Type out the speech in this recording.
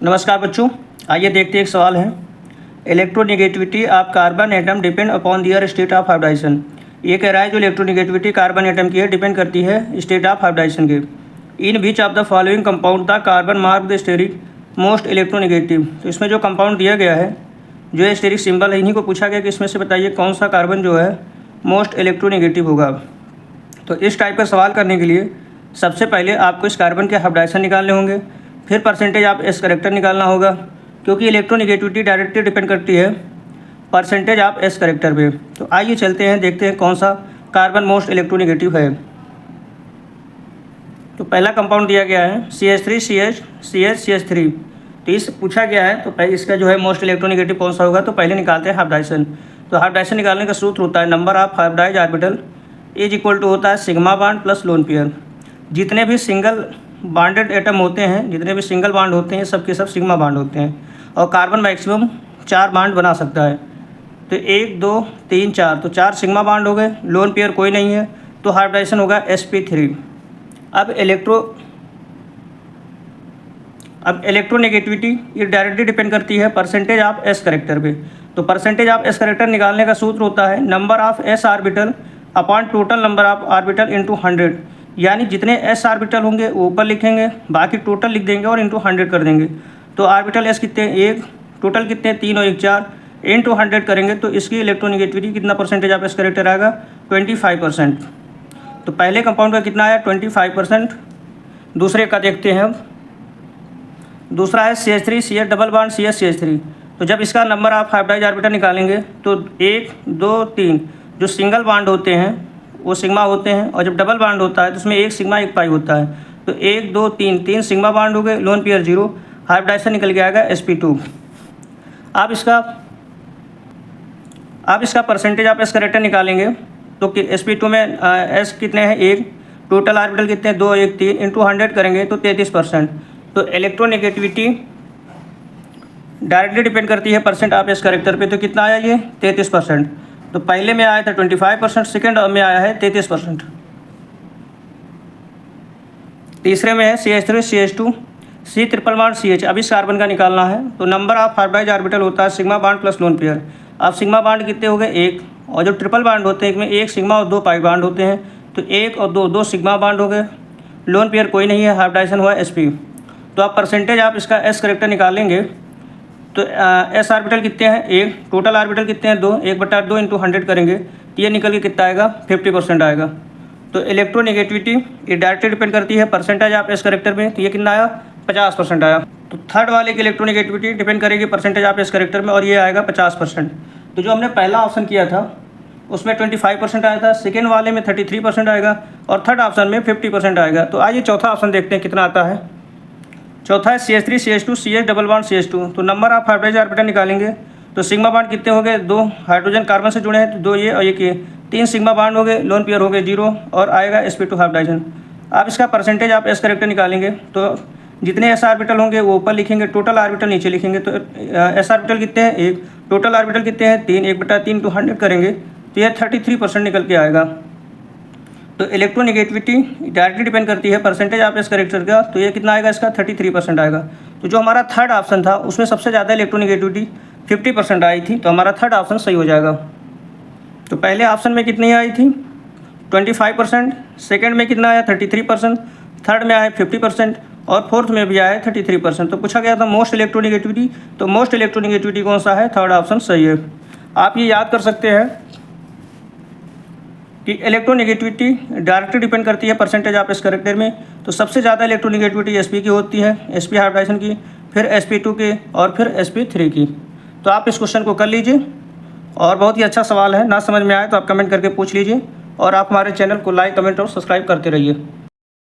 नमस्कार बच्चों, आइए देखते हैं एक सवाल है। Electronegativity of carbon atom depend upon their state of hybridization. ये कह रहा है जो इलेक्ट्रोनेगेटिविटी कार्बन एटम की है डिपेंड करती है स्टेट ऑफ हाइब्रिडाइजेशन के। In which of the following compound the carbon mark the steric most electronegative. तो इसमें जो कंपाउंड दिया गया है, जो स्टेरिक सिंबल है, इन्हीं को पूछा गया कि इसमें से बताइए कौन सा कार्बन जो है मोस्ट इलेक्ट्रोनेगेटिव होगा। तो इस टाइप का सवाल करने के लिए सबसे पहले आपको इस कार्बन के हाइब्रिडाइजेशन निकालने होंगे, फिर परसेंटेज ऑफ एस करेक्टर निकालना होगा, क्योंकि इलेक्ट्रोनेगेटिविटी डायरेक्टली डिपेंड करती है परसेंटेज ऑफ एस करेक्टर पे। तो आइए चलते हैं, देखते हैं कौन सा कार्बन मोस्ट इलेक्ट्रोनेगेटिव है। तो पहला कंपाउंड दिया गया है CH3 CH CH CH3। तो इस पूछा गया है, तो इसका जो है मोस्ट इलेक्ट्रोनेगेटिव कौन सा होगा। तो पहले निकालते हैं हाइब्रिडाइजेशन। तो हाइब्रिडाइजेशन निकालने का सूत्र होता है number of hybridize orbital is equal to होता है sigma bond plus lone pair. जितने भी सिंगल बॉन्डेड एटम होते हैं, जितने भी सिंगल बॉन्ड होते हैं, सब के सब सिग्मा बॉन्ड होते हैं। और कार्बन मैक्सिमम 4 बॉन्ड बना सकता है। तो 1 2 3 4, तो 4 सिग्मा बॉन्ड हो गए, लोन पेयर कोई नहीं है, तो हाइब्रिडाइजेशन होगा sp3। अब इलेक्ट्रोनेगेटिविटी ये डायरेक्टली डिपेंड करती है परसेंटेज ऑफ एस करेक्टर पे। तो परसेंटेज ऑफ एस करेक्टर निकालने का सूत्र होता है number of S orbital upon total number of orbital into 100। यानी जितने एस ऑर्बिटल होंगे वो ऊपर लिखेंगे, बाकी टोटल लिख देंगे और इंटू 100 कर देंगे। तो ऑर्बिटल एस कितने, 1, टोटल कितने 3 और 1 4, इंटू 100 करेंगे तो इसकी इलेक्ट्रोनेगेटिविटी कितना परसेंटेज ऑफ एस करेक्टर आएगा, 25%। तो पहले कंपाउंड का कितना आया, 25%। दूसरे का देखते हैं अब। दूसरा है CH3 CH double bond CH CH3। तो जब इसका नंबर ऑफ हाइब्रिडाइज ऑर्बिटल निकालेंगे तो 1 2 3 जो सिंगल बॉन्ड होते हैं वो सिग्मा होते हैं, और जब डबल बॉन्ड होता है तो उसमें 1 सिग्मा 1 पाई होता है। तो 1 2 3 सिग्मा बॉन्ड हो गए, लोन पेयर 0, हाइब्रिडाइजेशन निकल के आएगा sp2। आप इसका परसेंटेज ऑफ एस करेक्टर निकालेंगे तो sp2 में एस कितने हैं, 1, टोटल ऑर्बिटल कितने हैं, 2 1 3, इंटू 100 करेंगे तो 33%। तो इलेक्ट्रोनेगेटिविटी डायरेक्टली डिपेंड करती है परसेंट ऑफ एस करेक्टर पे। तो कितना आया ये, 33%। तो पहले में आया था 25%, सेकेंड में आया है 33%। तीसरे में है CH3 CH2 C triple bond CH। अब इस कार्बन का निकालना है। तो नंबर ऑफ हाइब्रिडाइज ऑर्बिटल होता है sigma bond plus lone pair. अब सिग्मा बॉन्ड कितने हो गए, 1, और जो ट्रिपल बॉन्ड होते हैं एक में 1 सिग्मा और 2 पाई बॉन्ड होते हैं। तो 1 और 2 सिग्मा बॉन्ड हो गए, लोन पेयर कोई नहीं है, हाइब्रिडाइजेशन हुआ sp। तो आप परसेंटेज आप इसका एस करेक्टर निकालेंगे तो एस ऑर्बिटल कितने हैं, 1, टोटल ऑर्बिटल कितने हैं, 2, 1/2 इंटू 100 करेंगे तो ये निकल के कितना आएगा, 50% आएगा। तो इलेक्ट्रोनेगेटिविटी ये डायरेक्टली डिपेंड करती है परसेंटेज ऑफ एस करेक्टर में। तो ये कितना आया, 50% आया। तो थर्ड वाले की इलेक्ट्रोनेगेटिविटी डिपेंड करेगी परसेंटेज ऑफ एस करेक्टर में, और ये आएगा 50%। तो जो हमने पहला ऑप्शन किया था उसमें 25% आया था, सेकेंड वाले में 33% आएगा, और थर्ड ऑप्शन में 50% आएगा। तो आइए चौथा ऑप्शन देखते हैं कितना आता है। चौथा है CH3 CH2 CH double bond CH2। तो नंबर ऑफ हाइब्रिडाइज ऑर्बिटल निकालेंगे तो सिग्मा बॉन्ड कितने हो गए, 2 हाइड्रोजन कार्बन से जुड़े हैं तो 2 ये और 1 ये, 3 सिग्मा बॉन्ड हो गए, लोन पेयर हो गए 0, और आएगा sp2 हाइब्रिडाइजेशन। आप इसका परसेंटेज आप एस करेक्टर निकालेंगे तो जितने एस ऑर्बिटल होंगे वो ऊपर लिखेंगे, टोटल ऑर्बिटल नीचे लिखेंगे। तो एस ऑर्बिटल कितने हैं, 1, टोटल ऑर्बिटल कितने हैं, 3, 1/3 इंटू 100 करेंगे तो यह 33% निकल के आएगा। तो इलेक्ट्रोनेगेटिविटी डायरेक्टली डिपेंड करती है परसेंटेज ऑफ एस करेक्टर का। तो ये कितना आएगा, इसका 33% आएगा। तो जो हमारा थर्ड ऑप्शन था उसमें सबसे ज़्यादा इलेक्ट्रोनेगेटिविटी 50% आई थी, तो हमारा थर्ड ऑप्शन सही हो जाएगा। तो पहले ऑप्शन में कितनी आई थी, 25%, सेकेंड में कितना आया, 33%, थर्ड में आया 50%, और फोर्थ में भी आया 33%। तो पूछा गया था मोस्ट इलेक्ट्रोनेगेटिविटी, तो मोस्ट इलेक्ट्रोनेगेटिविटी कौन सा है, थर्ड ऑप्शन सही है। आप ये याद कर सकते हैं कि इलेक्ट्रोनेगेटिविटी डायरेक्टली डिपेंड करती है परसेंटेज ऑफ एस करेक्टर में। तो सबसे ज़्यादा इलेक्ट्रोनेगेटिविटी sp की होती है, sp हाइब्रिडाइजेशन की, फिर sp2 की, और फिर sp3 की। तो आप इस क्वेश्चन को कर लीजिए, और बहुत ही अच्छा सवाल है। ना समझ में आए तो आप कमेंट करके पूछ लीजिए, और आप हमारे चैनल को लाइक कमेंट और सब्सक्राइब करते रहिए।